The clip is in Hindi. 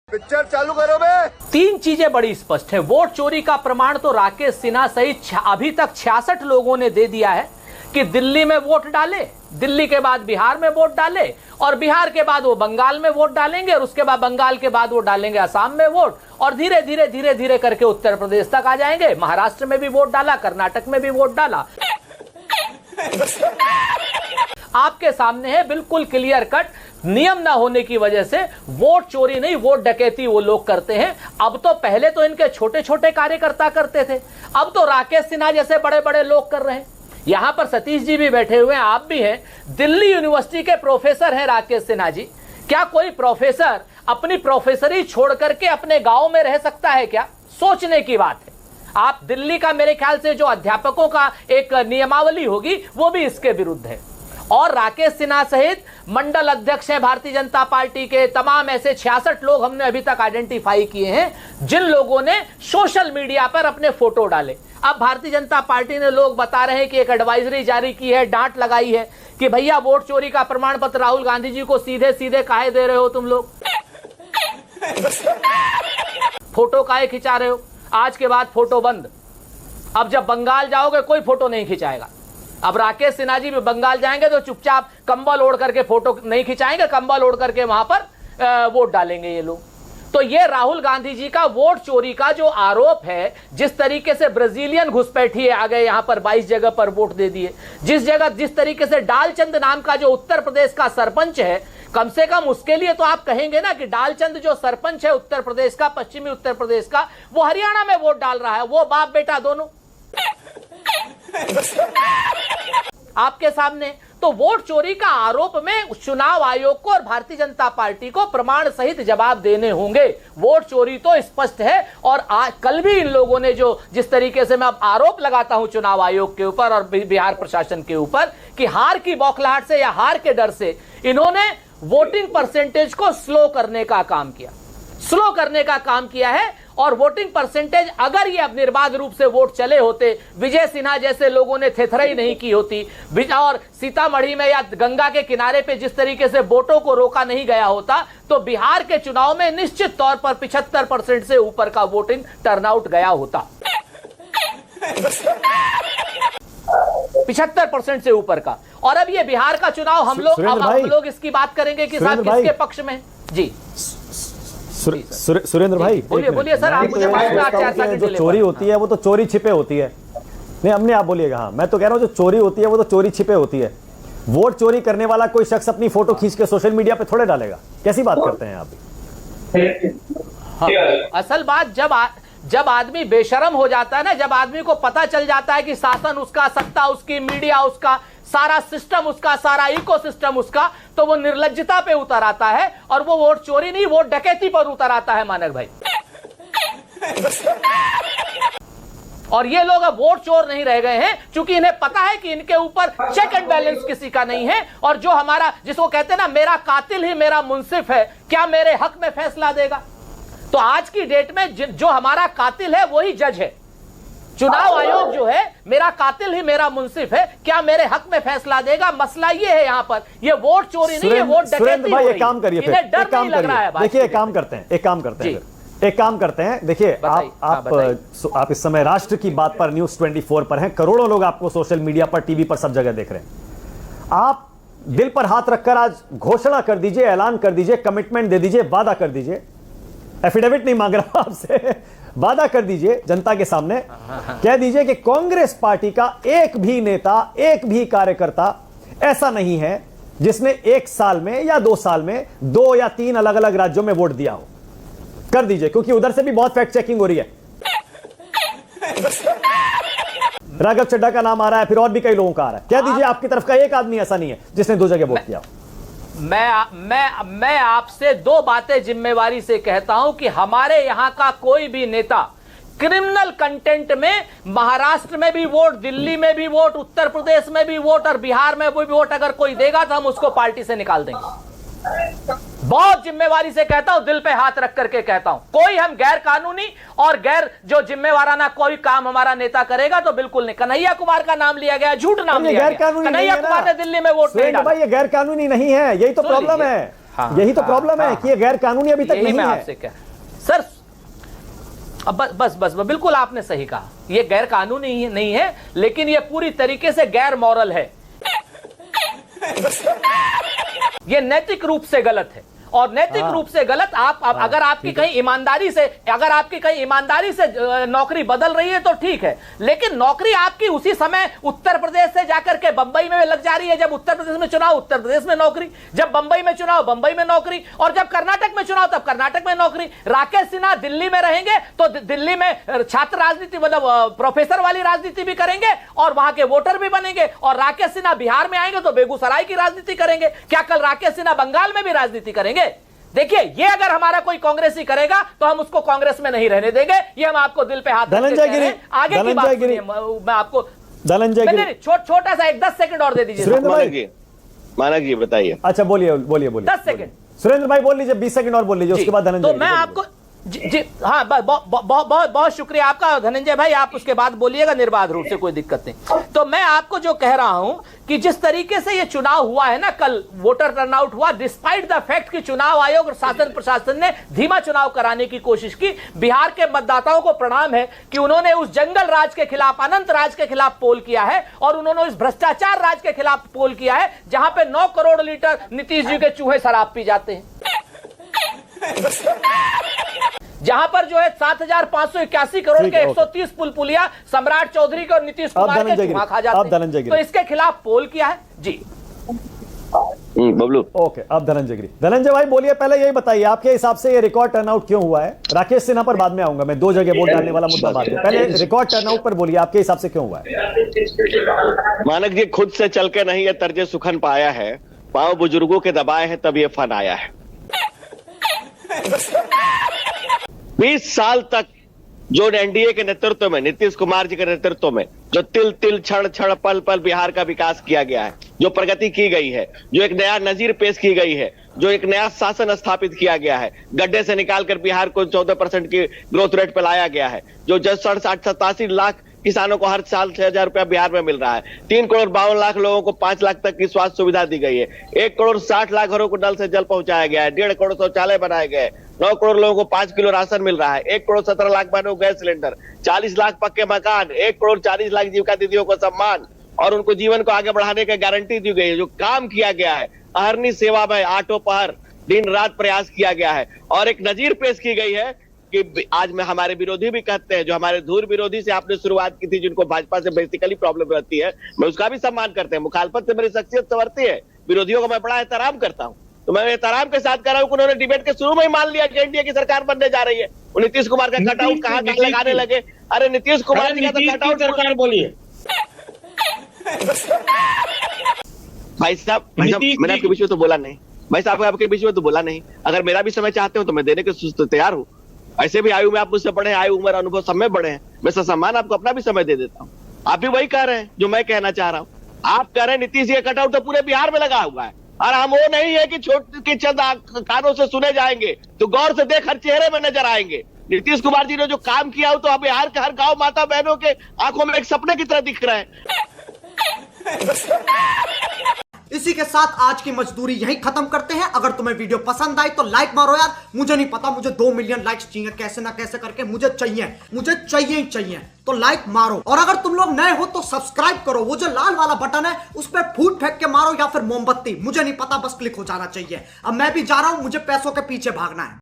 पिक्चर चालू करो बे। तीन चीजें बड़ी स्पष्ट है। वोट चोरी का प्रमाण तो राकेश सिन्हा सहित अभी तक 66 लोगों ने दे दिया है कि दिल्ली में वोट डाले, दिल्ली के बाद बिहार में वोट डाले और बिहार के बाद वो बंगाल में वोट डालेंगे और उसके बाद बंगाल के बाद वो डालेंगे असम में वोट और धीरे धीरे करके उत्तर प्रदेश तक आ जाएंगे। महाराष्ट्र में भी वोट डाला, कर्नाटक में भी वोट डाला। आपके सामने है बिल्कुल क्लियर कट। नियम ना होने की वजह से वोट चोरी नहीं, वोट डकैती वो लोग करते हैं। अब तो पहले तो इनके छोटे छोटे कार्यकर्ता करते थे, अब तो राकेश सिन्हा जैसे बड़े बड़े लोग कर रहे हैं। यहां पर सतीश जी भी बैठे हुए हैं, आप भी हैं, दिल्ली यूनिवर्सिटी के प्रोफेसर हैं राकेश सिन्हा जी। क्या कोई प्रोफेसर अपनी प्रोफेसरी छोड़ करके अपने गांव में रह सकता है क्या? सोचने की बात है। आप दिल्ली का मेरे ख्याल से जो अध्यापकों का एक नियमावली होगी वो भी इसके विरुद्ध है। और राकेश सिन्हा सहित मंडल अध्यक्ष हैं भारतीय जनता पार्टी के, तमाम ऐसे 66 लोग हमने अभी तक आइडेंटिफाई किए हैं जिन लोगों ने सोशल मीडिया पर अपने फोटो डाले। अब भारतीय जनता पार्टी ने लोग बता रहे हैं कि एक एडवाइजरी जारी की है, डांट लगाई है कि भैया वोट चोरी का प्रमाण पत्र राहुल गांधी जी को सीधे सीधे काहे दे रहे हो तुम लोग, फोटो काहे खिंचा रहे हो, आज के बाद फोटो बंद। अब जब बंगाल जाओगे कोई फोटो नहीं खिंचाएगा। अब राकेश सिन्हा जी भी बंगाल जाएंगे तो चुपचाप कंबल ओढ़ करके फोटो नहीं खिंचाएंगे, कंबल ओढ़ करके वहां पर वोट डालेंगे ये लोग। तो ये राहुल गांधी जी का वोट चोरी का जो आरोप है, जिस तरीके से ब्राजीलियन घुसपैठिए आ गए यहां पर 22 जगह पर वोट दे दिए, जिस तरीके से डालचंद नाम का जो उत्तर प्रदेश का सरपंच है, कम से कम उसके लिए तो आप कहेंगे ना कि डालचंद जो सरपंच है उत्तर प्रदेश का, पश्चिमी उत्तर प्रदेश का, वो हरियाणा में वोट डाल रहा है, वो बाप बेटा दोनों आपके सामने। तो वोट चोरी का आरोप में चुनाव आयोग को और भारतीय जनता पार्टी को प्रमाण सहित जवाब देने होंगे। वोट चोरी तो स्पष्ट है और आज कल भी इन लोगों ने जो जिस तरीके से मैं अब आरोप लगाता हूं चुनाव आयोग के ऊपर और बिहार प्रशासन के ऊपर कि हार की बौखलाहट से या हार के डर से इन्होंने वोटिंग परसेंटेज को स्लो करने का काम किया है। और वोटिंग परसेंटेज अगर ये अब निर्बाध रूप से वोट चले होते, विजय सिन्हा जैसे लोगों ने थेथराई नहीं की होती और सीतामढ़ी में या गंगा के किनारे पे जिस तरीके से वोटों को रोका नहीं गया होता, तो बिहार के चुनाव में निश्चित तौर पर 75% से ऊपर का वोटिंग टर्नआउट गया होता। 75% से ऊपर का। और अब ये बिहार का चुनाव हम लोग इसकी बात करेंगे कि साहब किसके पक्ष में। जी सुरेंद्र भाई बोलिए सर। आप मुझे जो चोरी होती है वो तो चोरी छिपे होती है। नहीं हमने आप बोलिएगा। हाँ मैं तो कह रहा हूं जो चोरी होती है वो तो चोरी छिपे होती है। वोट चोरी करने वाला कोई शख्स अपनी फोटो खींच के सोशल मीडिया पे थोड़े डालेगा। कैसी बात करते हैं आप? हाँ, असल बात जब आदमी बेशरम हो जाता है ना, जब आदमी को पता चल जाता है कि शासन उसका, सत्ता उसकी, मीडिया उसका, सारा सिस्टम उसका, सारा इकोसिस्टम उसका, तो वो निर्लज्जता पे उतर आता है और वो वोट चोरी नहीं वोट डकैती पर उतर आता है मानक भाई। और ये लोग अब वोट चोर नहीं रह गए हैं क्योंकि इन्हें पता है कि इनके ऊपर चेक एंड बैलेंस किसी का नहीं है। और जो हमारा, जिसको कहते हैं ना मेरा कातिल ही मेरा मुंसिफ है, क्या मेरे हक में फैसला देगा? तो आज की डेट में जो हमारा कातिल है वही जज है। चुनाव आयोग जो है मेरा कातिल ही मेरा मुंसिफ है, क्या मेरे हक में फैसला देगा? मसला ये है यहाँ पर, ये वोट चोरी नहीं है, वोट डकैती हो रही है। काम करिए, इन्हें डर नहीं लग रहा है। देखिए एक काम करते हैं। देखिए आप इस समय राष्ट्र की बात पर न्यूज़ 24 पर हैं, करोड़ों लोग आपको सोशल मीडिया पर, टीवी पर, सब जगह देख रहे हैं। आप दिल पर हाथ रखकर आज घोषणा कर दीजिए, ऐलान कर दीजिए, कमिटमेंट दे दीजिए, वादा कर दीजिए। एफिडेविट नहीं मांग रहा आपसे, वादा कर दीजिए जनता के सामने, कह दीजिए कि कांग्रेस पार्टी का एक भी नेता, एक भी कार्यकर्ता ऐसा नहीं है जिसने 1 साल में या 2 साल में 2 या 3 अलग अलग राज्यों में वोट दिया हो। कर दीजिए, क्योंकि उधर से भी बहुत फैक्ट चेकिंग हो रही है। राघव चड्ढा का नाम आ रहा है, फिर और भी कई लोगों का आ रहा है। कह दीजिए आपकी तरफ का एक आदमी ऐसा नहीं है जिसने 2 जगह वोट किया हो। मैं आपसे 2 बातें जिम्मेवारी से कहता हूं कि हमारे यहां का कोई भी नेता क्रिमिनल कंटेंट में महाराष्ट्र में भी वोट, दिल्ली में भी वोट, उत्तर प्रदेश में भी वोट और बिहार में भी वोट अगर कोई देगा तो हम उसको पार्टी से निकाल देंगे। बहुत जिम्मेवारी से कहता हूं, दिल पे हाथ रख करके कहता हूं। कोई हम गैर कानूनी और गैर जो जिम्मेवाराना कोई काम हमारा नेता करेगा तो बिल्कुल नहीं। कन्हैया कुमार का नाम लिया गया, झूठ नाम लिया गया। कन्हैया कुमार ने दिल्ली में वोट नहीं डाला। भाई ये गैर कानूनी नहीं है, यही तो प्रॉब्लम है। यही तो प्रॉब्लम है कि ये गैर कानूनी अभी तक नहीं मैं है। आपसे कह सर, अब बस बिल्कुल आपने सही कहा, ये गैर कानूनी नहीं है, लेकिन ये पूरी तरीके से गैर मॉरल है। ये नैतिक रूप से गलत है, और नैतिक रूप से गलत अगर आपकी कहीं ईमानदारी से नौकरी बदल रही है तो ठीक है, लेकिन नौकरी आपकी उसी समय उत्तर प्रदेश से जाकर के बंबई में लग जा रही है। जब उत्तर प्रदेश में चुनाव, उत्तर प्रदेश में नौकरी, जब बंबई में चुनाव, बंबई में नौकरी, और जब कर्नाटक में चुनाव, तब कर्नाटक में नौकरी। राकेश सिन्हा दिल्ली में रहेंगे तो दिल्ली में छात्र राजनीति, मतलब प्रोफेसर वाली राजनीति भी करेंगे और वहां के वोटर भी बनेंगे, और राकेश सिन्हा बिहार में आएंगे तो बेगूसराय की राजनीति करेंगे। क्या कल राकेश सिन्हा बंगाल में भी राजनीति करेंगे? देखिए, ये अगर हमारा कोई कांग्रेसी करेगा तो हम उसको कांग्रेस में नहीं रहने देंगे। ये हम आपको दिल पे हाथ रख के कह रहे हैं। आगे की बात सुनिए, मैं आपको छोटा सा 10 सेकंड और दे दीजिए। मानक जी बताइए। अच्छा बोलिए 10 सेकंड सुरेंद्र भाई बोल लीजिए, 20 सेकंड और बोल लीजिए, उसके बाद धनंजय। तो मैं आपको जी हाँ, बहुत शुक्रिया आपका धनंजय भाई, आप उसके बाद बोलिएगा निर्बाध रूप से, कोई दिक्कत नहीं। तो मैं आपको जो कह रहा हूं कि जिस तरीके से ये चुनाव हुआ है ना, कल वोटर टर्नआउट हुआ, डिस्पाइट द फैक्ट कि चुनाव आयोग और शासन प्रशासन ने धीमा चुनाव कराने की कोशिश की। बिहार के मतदाताओं को प्रणाम है कि उन्होंने उस जंगल राज के खिलाफ, अनंत राज के खिलाफ पोल किया है, और उन्होंने इस भ्रष्टाचार राज के खिलाफ पोल किया है, जहां पे 9 करोड़ लीटर नीतीश जी के चूहे शराब पी जाते हैं, जहां पर जो है 7,581 करोड़ के 130 पुलिया सम्राट चौधरी के और नीतीश कुमार के चूहा खा जाते हैं। तो इसके खिलाफ पोल किया है जी। बबलू ओके, अब धनंजय भाई बोलिए, पहले यही बताइए आपके हिसाब से ये रिकॉर्ड टर्नआउट क्यों हुआ है? राकेश सिन्हा पर बाद में आऊंगा मैं, 2 जगह वोट डालने वाला मुद्दा बाद में, पहले रिकॉर्ड टर्नआउट पर बोलिए आपके हिसाब से क्यों हुआ है? मानक जी खुद से चल के नहीं, ये तर्ज सुखन पाया है, पांव बुजुर्गों के दबाए हैं तब ये फन आया है। 20 साल तक जो एनडीए के नेतृत्व में, नीतीश कुमार जी के नेतृत्व में जो तिल तिल क्षण क्षण पल पल बिहार का विकास किया गया है, जो प्रगति की गई है, जो एक नया नजीर पेश की गई है, जो एक नया शासन स्थापित किया गया है, गड्ढे से निकालकर बिहार को 14% की ग्रोथ रेट पे लाया गया है, जो 67 लाख किसानों को हर साल 6,000 रुपया बिहार में मिल रहा है, 3 करोड़ 52 लाख लोगों को 5 लाख तक की स्वास्थ्य सुविधा दी गई है, 1 करोड़ 60 लाख घरों को नल से जल पहुंचाया गया है, 1.5 करोड़ शौचालय बनाए गए, 9 करोड़ लोगों को 5 किलो राशन मिल रहा है, 1 करोड़ 17 लाख बहनों को गैस सिलेंडर, 40 लाख पक्के मकान, 1 करोड़ 40 लाख जीविका दीदियों को सम्मान और उनको जीवन को आगे बढ़ाने की गारंटी दी गई है। जो काम किया गया है, अहर्निश सेवा में आठों पहर दिन रात प्रयास किया गया है, और एक नजीर पेश की गई है कि आज में हमारे विरोधी भी कहते हैं, जो हमारे धूर विरोधी से आपने शुरुआत की थी, जिनको भाजपा से बेसिकली प्रॉब्लम रहती है, मैं उसका भी सम्मान करते हैं, मुखालफत से मेरी शख्सियत संवरती है, विरोधियों का मैं बड़ा एहतराम करता हूं। तो मैं एहतराम के साथ कह रहा हूं कि उन्होंने डिबेट के शुरू में ही मान लिया कि एनडीए की सरकार बनने जा रही है। नीतीश कुमार का कटआउट कहां लगाने लगे? अरे नीतीश कुमार जी का तो कटआउट सरकार बोलिए भाई साहब, मैंने आपके बीच में तो बोला नहीं भाई साहब, आपके बीच में तो बोला नहीं। अगर मेरा भी समय चाहते हो तो मैं देने के तैयार हूँ। ऐसे भी आयु में आप मुझसे बड़े हैं, आयु उम्र अनुभव सब में बड़े हैं, मैं सम्मान आपको अपना भी समय दे देता हूँ। आप भी वही कह रहे हैं जो मैं कहना चाह रहा हूँ। आप कह रहे हैं नीतीश जी कटआउट तो पूरे बिहार में लगा हुआ है, और हम वो नहीं है कि छोटे चंद कानों से सुने जाएंगे, तो गौर से देख हर चेहरे में नजर आएंगे। नीतीश कुमार जी ने जो काम किया हो, तो अब बिहार के हर गांव माता बहनों के आंखों में एक सपने की तरह दिख रहे हैं। इसी के साथ आज की मजदूरी यहीं खत्म करते हैं। अगर तुम्हें वीडियो पसंद आई तो लाइक मारो यार। मुझे नहीं पता, मुझे 2 मिलियन लाइक्स चाहिए, कैसे ना कैसे करके मुझे चाहिए ही चाहिए, तो लाइक मारो। और अगर तुम लोग नए हो तो सब्सक्राइब करो, वो जो लाल वाला बटन है उस पर फूट फेंक के मारो या फिर मोमबत्ती, मुझे नहीं पता, बस क्लिक हो जाना चाहिए। अब मैं भी जा रहा हूं, मुझे पैसों के पीछे भागना है।